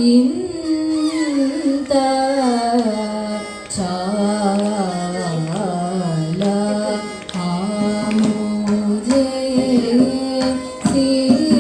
ఇంత చాలా ముझे सीते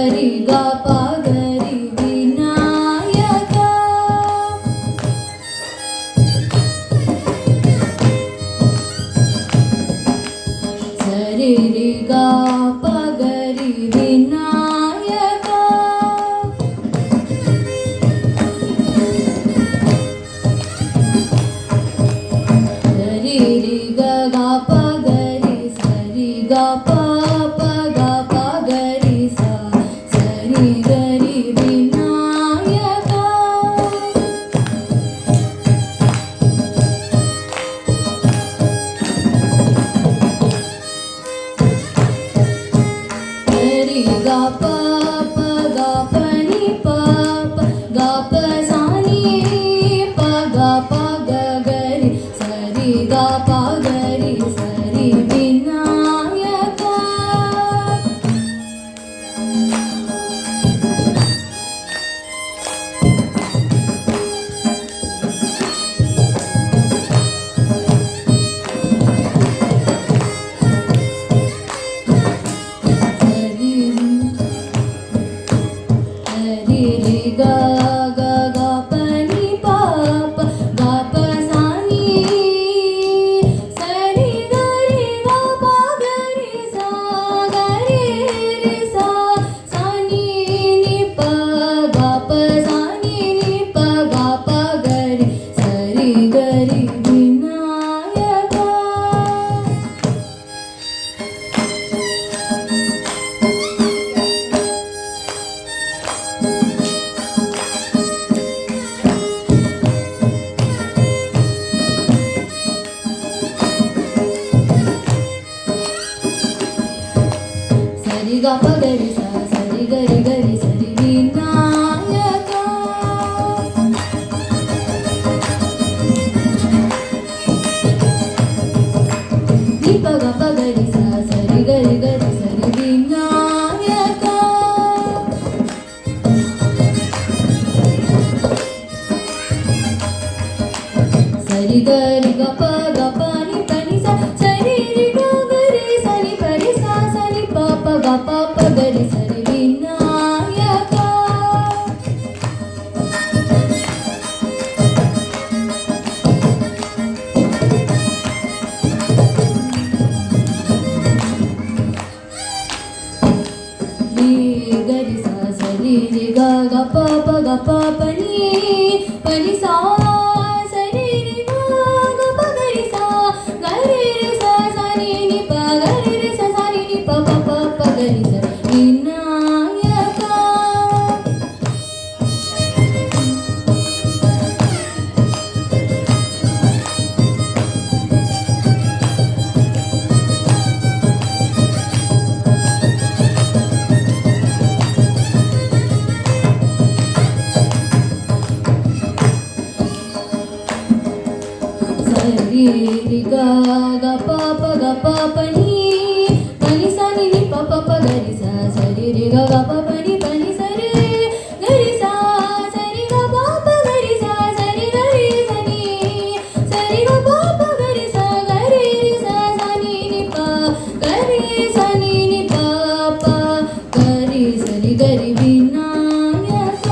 సరి గ ప గరి వినాయక సరి రి గ ప గరి వినాయక సరి రి గ గ ప గరి సరి గ ప ప గ ప గరి స సరి గరి వినాయక సరి గ ప ప గ ప ని ప ప గ ప స ని ప గ ప గ గరి సరి గ ప గరి సరి వినాయక సరి సరి రి గ గ గ ప ని ప ప గ ప స ని సరి గరి గ ప గరి స గరి రి స స ని ని ప గ ప స ని ని ప గ ప గరి సరి గరి వినాయక సరి గ ప గరి స సరి గరి గరి సరి వినాయక ని ప గ ప గరి స సరి గరి గరి సరి వినాయక సరి గరి గ ప గ ప ని ప ని స సరి రి గ గరి సరి ప రి స సరి ప ప గ ప ప గరి సరి వినాయక రి గరి స సరి రి గ గ ప ప గ ప ప ని స సరి రి గ గ ప గరి స గరి రి స స ని ని ప గరి రి స స ని ని ప ప ప ప గరి స వినాయక సరి రి గ గ ప ప గ ప ప ని స ని ని ప ప ప గరి స సరి రి గ గ ప ప ని సరి గరి స సరి గ ప ప గరి స సరి గరి స ని సరి గ ప ప గరి స గరి రి స స ని ని ప గరి స ని ని ప ప గరి సరి గరి వినాయక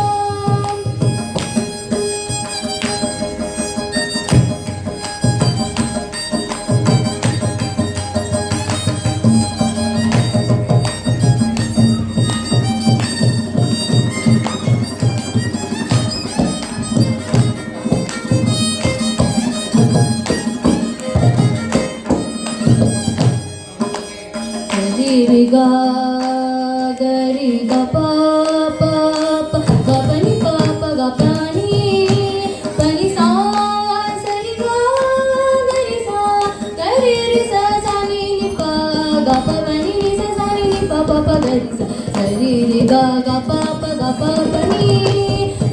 సరి రి గ గరి గ ప ప ప గ ప ని ప ప గ ప ని స సరి గ గరి స గరి రి స స ని ని ప గ ప ప ని ని స స ని ని ప ప ప గరి స సరి రి గ గ ప ప గ ప ప ని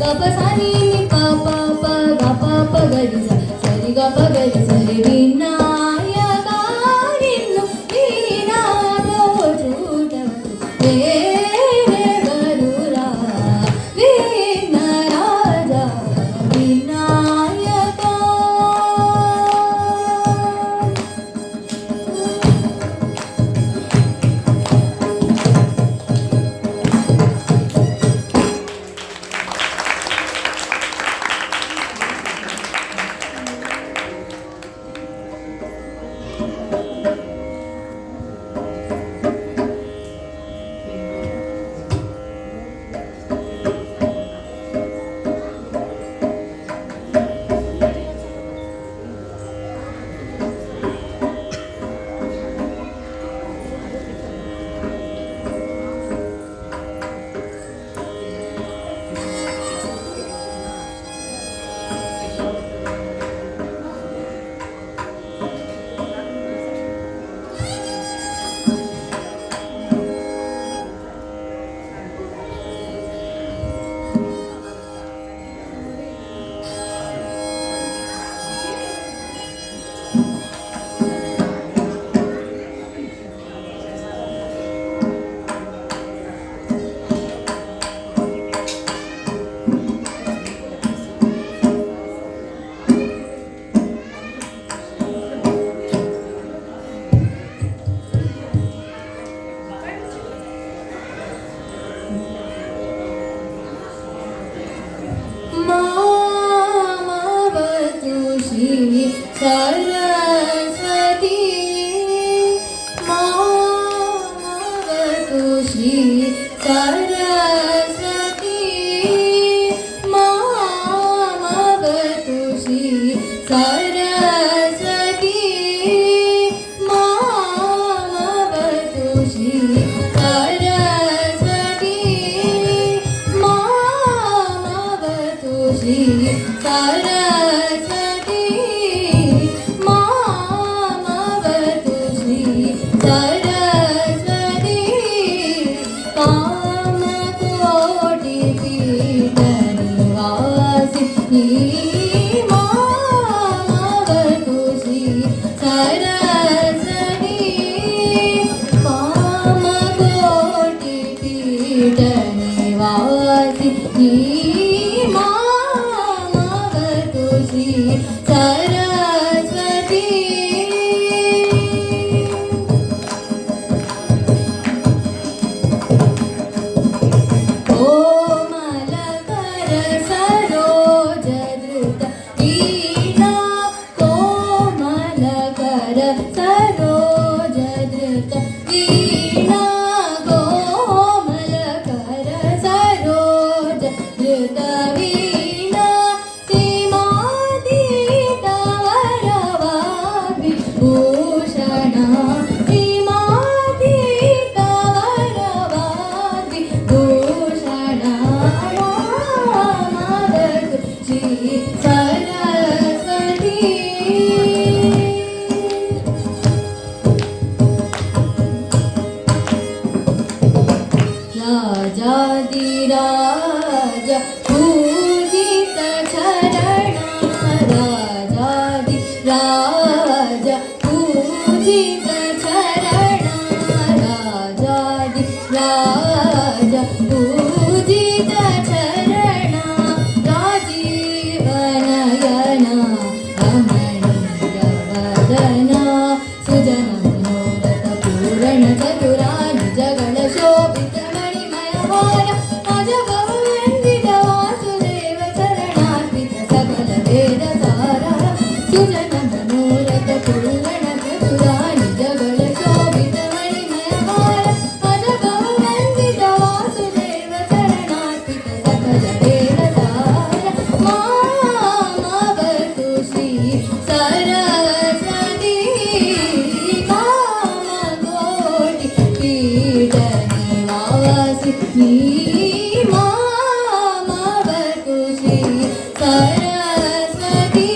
గ ప స ని ని ప ప ప గ ప ప గరి స సరి గ ప గరి సరి వినాయక నిన్ను నీనాలో చూడకు దేవరురా విఘ్నరాజా వినాయక सरस्वती मामवतु श्री सरस्वती मामवतु श्री सरस्वती मामवतु श्री सरस्वती मामवतु श्री सरस्वती मामवतु श्री सरस्वती कामकोटिपीठनिवासिनी मामवतु श्री सरस्वती कामकोटिपीठनिवासिनी मामवतु श्री सरस्वती कोमलकर सरोजधृत वीणा कोमलकर सरोजधृत वीणा कोमलकर सरोजधृत वीणा सीमातीतवरवाग्विभूषणा सीमातीतवरवाग्विभूषणा मामवतु श्री सरस्वती राजाधिराज पूजित चरणा राजाधिराज पूजित चरणा राजाधिराज पूजित चरणा राजीवनयना रमणीयवदना सुजनमनोरथ पूरण चतुरा निजगण शोभित मणिमयहार अजगवन्दित वासुदेव चरणार्पित सकल वेद सारा सुजनमनोरथ पूरण चतुरा निजगण शोभित मणिमयहार अजगवन्दित वासुदेव चरणार्पित सकल वेद सारा मामवतु श्री सरस्वती कामकोटिपीठनिवासिनी मामवतु श्री सरस्वती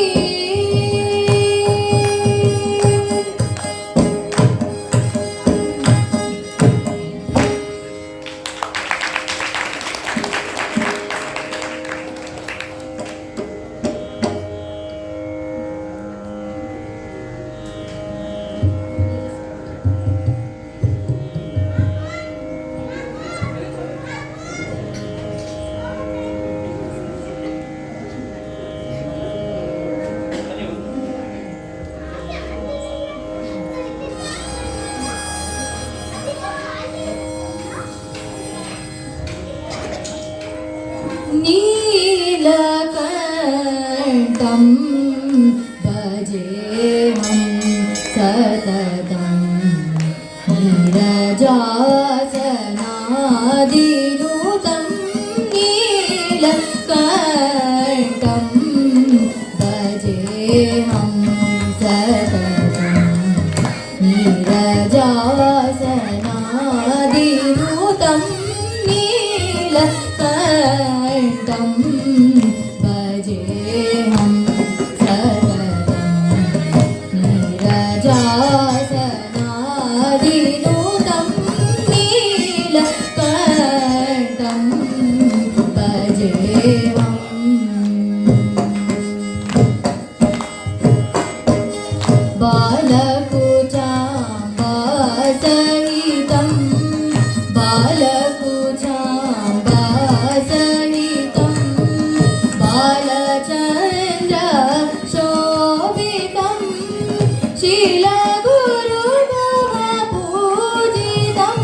नीलकण्ठं भजेऽहं सततं नीरजासनादिनुतं नीलकण्ठं भजेऽहं सततं नीरजासनादिनुतं नीलकण्ठं भजेऽहं सततं नीरजासनादिनुतं नीलकण्ठं भजेऽहम् बालकुचाम्बासहितं बालकुचाम्बासहितं बालचन्द्रशोभितं शीलगुरुगः पूजितं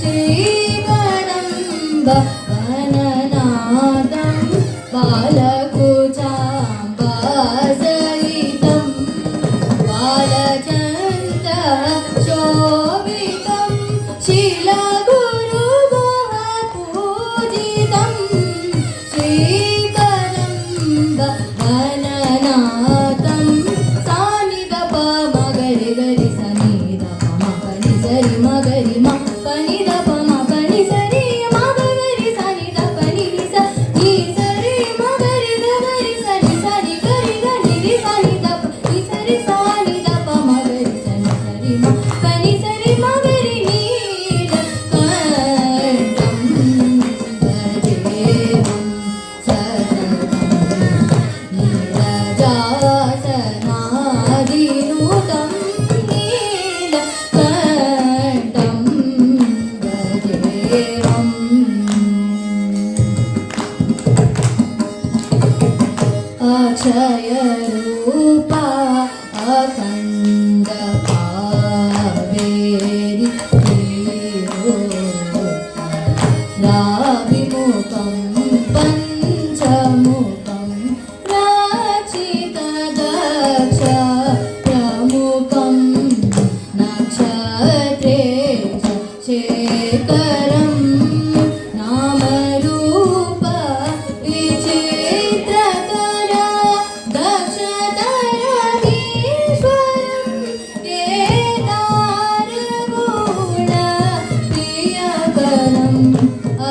श्रीकदम्ब वननाथं बालकुचाम्बासहितं अक्षय रूपा अखंड कावेरी राविमुखं पंचमुखं राचितदक्ष प्रमुखं नक्षत्रेश शेखरं नामरूप विचित्रकरा दक्षतरमीश्वरं केदारगौड प्रियकरम्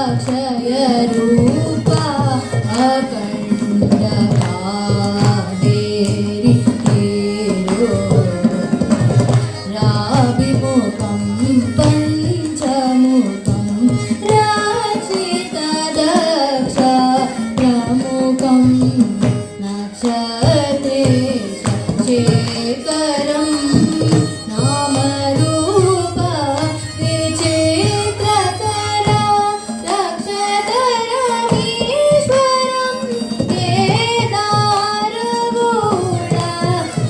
अक्षयरूपा अखण्ड कावेरी राविमुखं पंचमुखं राचितदक्ष प्रमुखं नक्षत्रेश शेखरं नामरूप विचित्रकरा दक्षतरमीश्वरं केदारगौड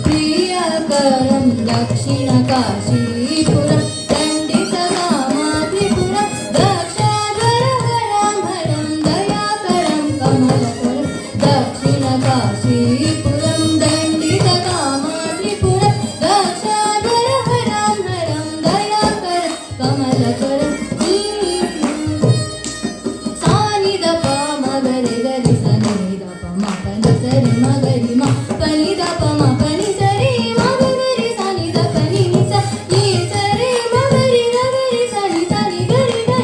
प्रियकरं दक्षिणकाशीपुरं दण्डितकामात्रिपुरं दक्षाधरहरं दयाकरं कमलकरं दक्षिणकाशीपुरं दण्डितकामात्रिपुरं दक्षाधरहरं दयाकरं कमलकरं सानि द प म ग रे ग रि स नि द प म प नि स रि म ग रि म प नि द प म प नि स रि म ग ग रि स नि द प नि नि स रि म ग रि ग रि स नि ग रि ग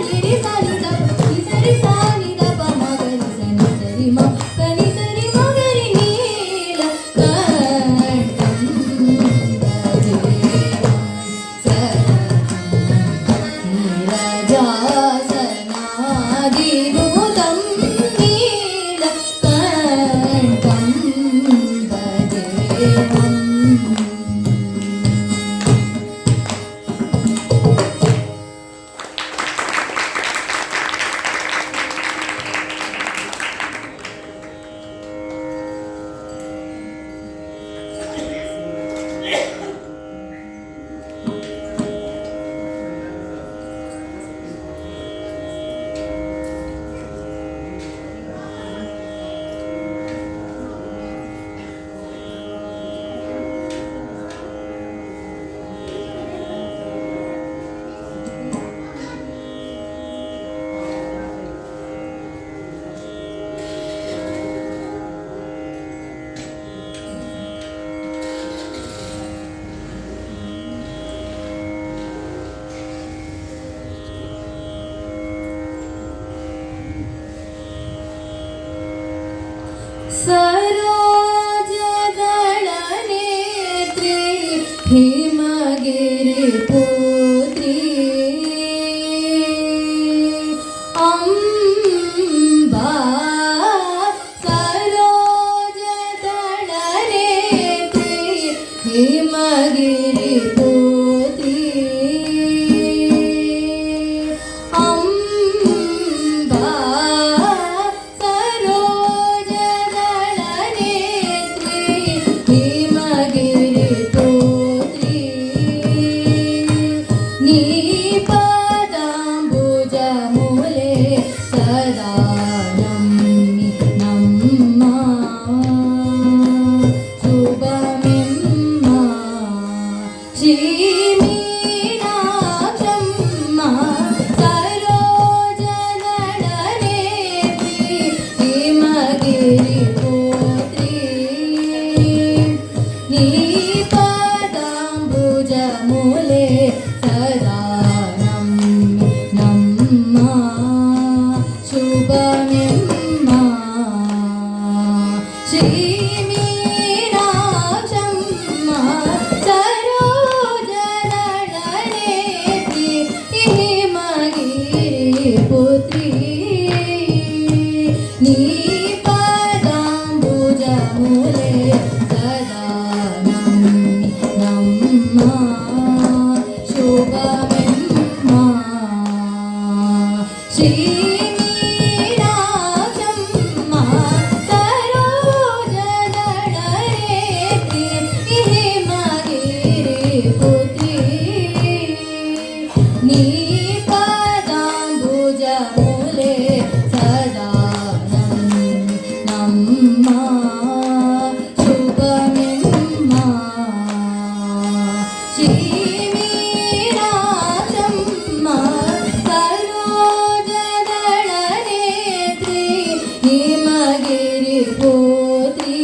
नि रि स नि द प नि स रि स नि द प म ग रि स नि स रि म प नि स रि म ग रि नील कंठं नीरजासनादिभूतं नीलकण्ठं भजेऽहम् सरोजदलनेत्री हिमगिरिपुत्री अम्बा सरोजदलनेत्री हिमगिरिपुत्री अम्बा శ్రీ ಸದಾ ನಮ್ಮ ಶುಭಮೆಮ್ಮ ಶ್ರೀ ಮೀನಾಕ್ಷಮ್ಮ ಸರೋಜದಳ ನೇತ್ರಿ ಹಿಮಗಿರಿ ಪುತ್ರಿ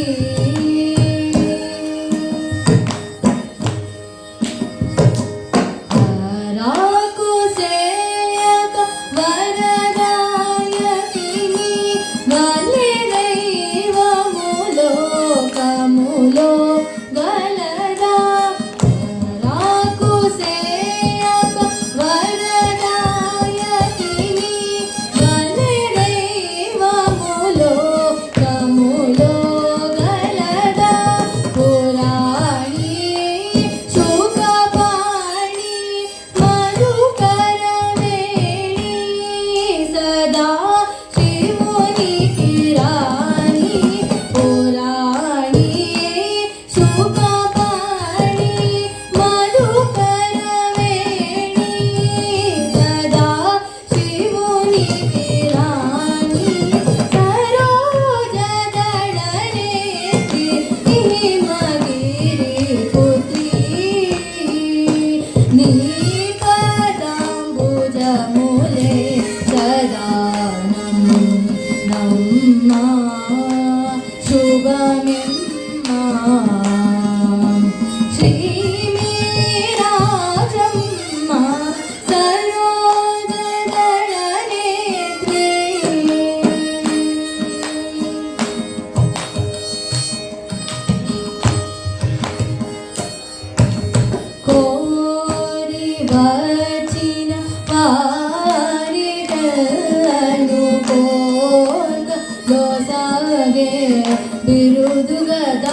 ಬಿರುದುಗದ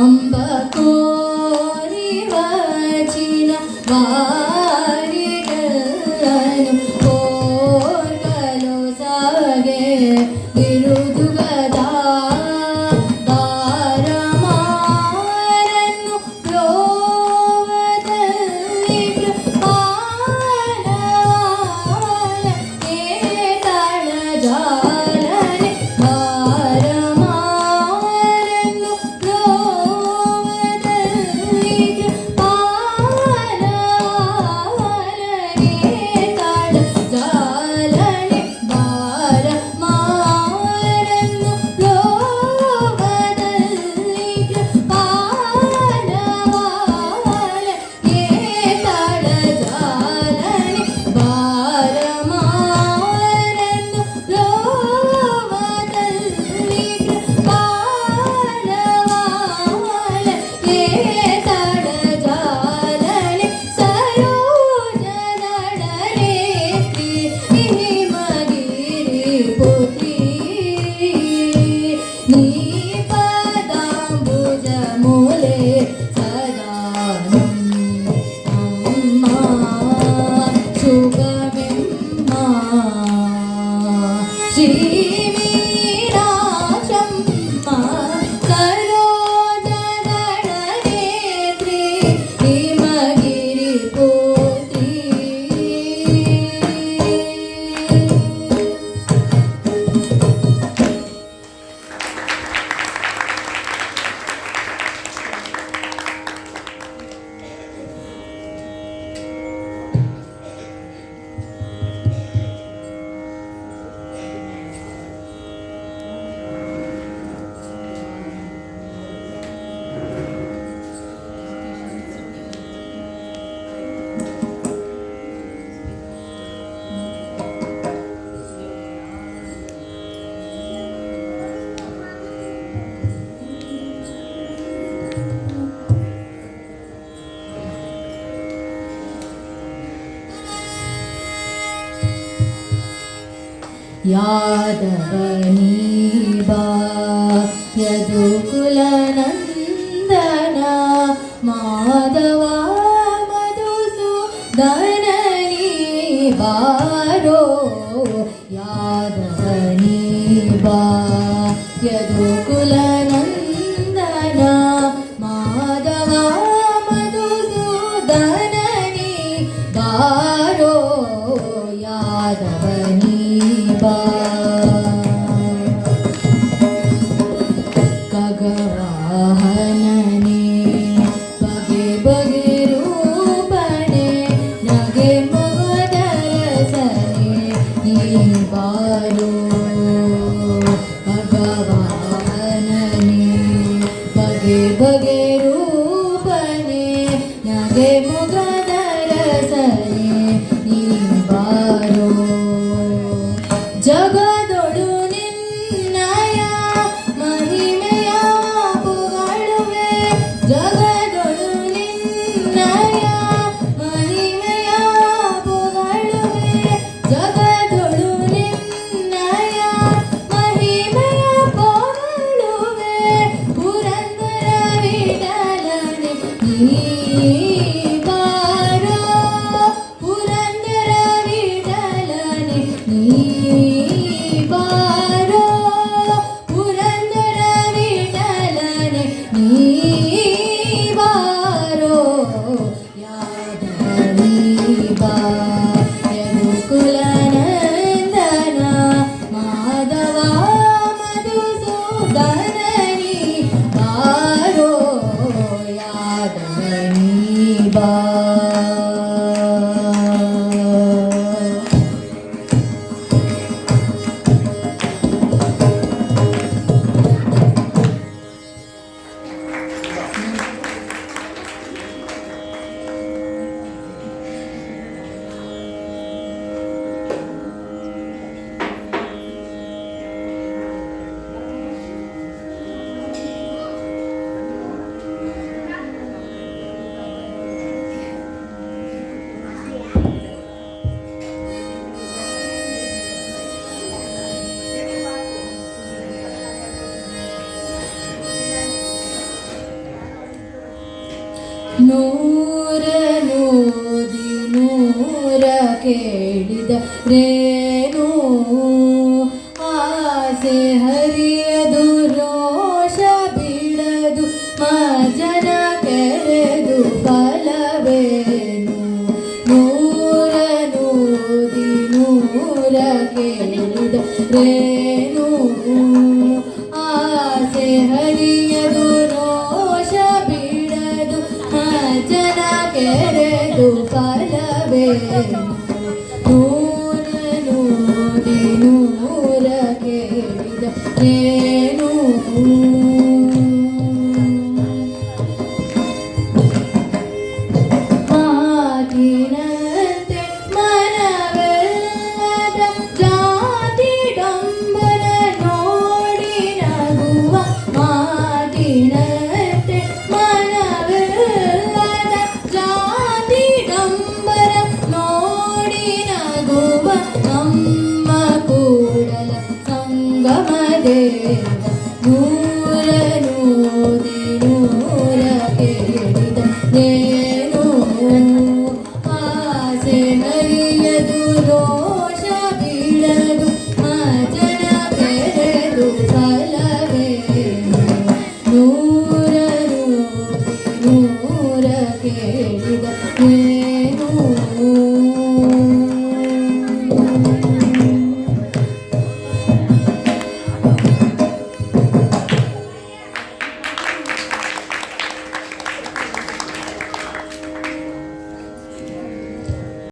ಅಂಬ ಕೋರಿ ವಚಿನ ವಾರಿಗಳನ್ನು ಕೋರ್ಕಲು ಸಾಗೆ ಬಿರುದುಗದ ದಾರಮಾರನ್ನು ಲೋವದಲ್ಲಿ ಕೃಪಾಲವಾಲ ಏತಳ ಜಾಲನೆ यादवनीबा यदुकुलनन्दना माधवा मधुसूदननी बारो यादवनीबा यदुकुलनन्दना माधवा मधुसूदननी बारो यादवनीबा ನೂರ ನೋದಿ ನೂರ ಕೇಳಿದ ರೇನು ಆಸೆ ಹರಿಯದು ರೋಷ ಬಿಡದು ಮಜನ ಕೆರೆದು ಫಲವೇನು ನೂರ ನೋದಿ ನೂರ ಕೇಳಿದ ರೇನು ಆಸೆ ಹರಿಯದು ರೋಷ ಬಿಡದು ಮಜನ ಕೆರೆದು ಫಲವೇನು ನೂರ ನೋದಿ ನೂರ ಕೇಳಿದ ರೇನು ಮಾತಿನಂತೆ ಮನವೆಲ್ಲದ ಜಾತಿ ಡಂಬರ ನೋಡಿ ನಗುವ ಮಾತಿನಂತೆ ಮನವೆಲ್ಲದ ಜಾತಿ ಡಂಬರ ನೋಡಿ ನಗುವ ನಮ್ಮ ಕೂಡಲ ಸಂಗಮ ದೇವ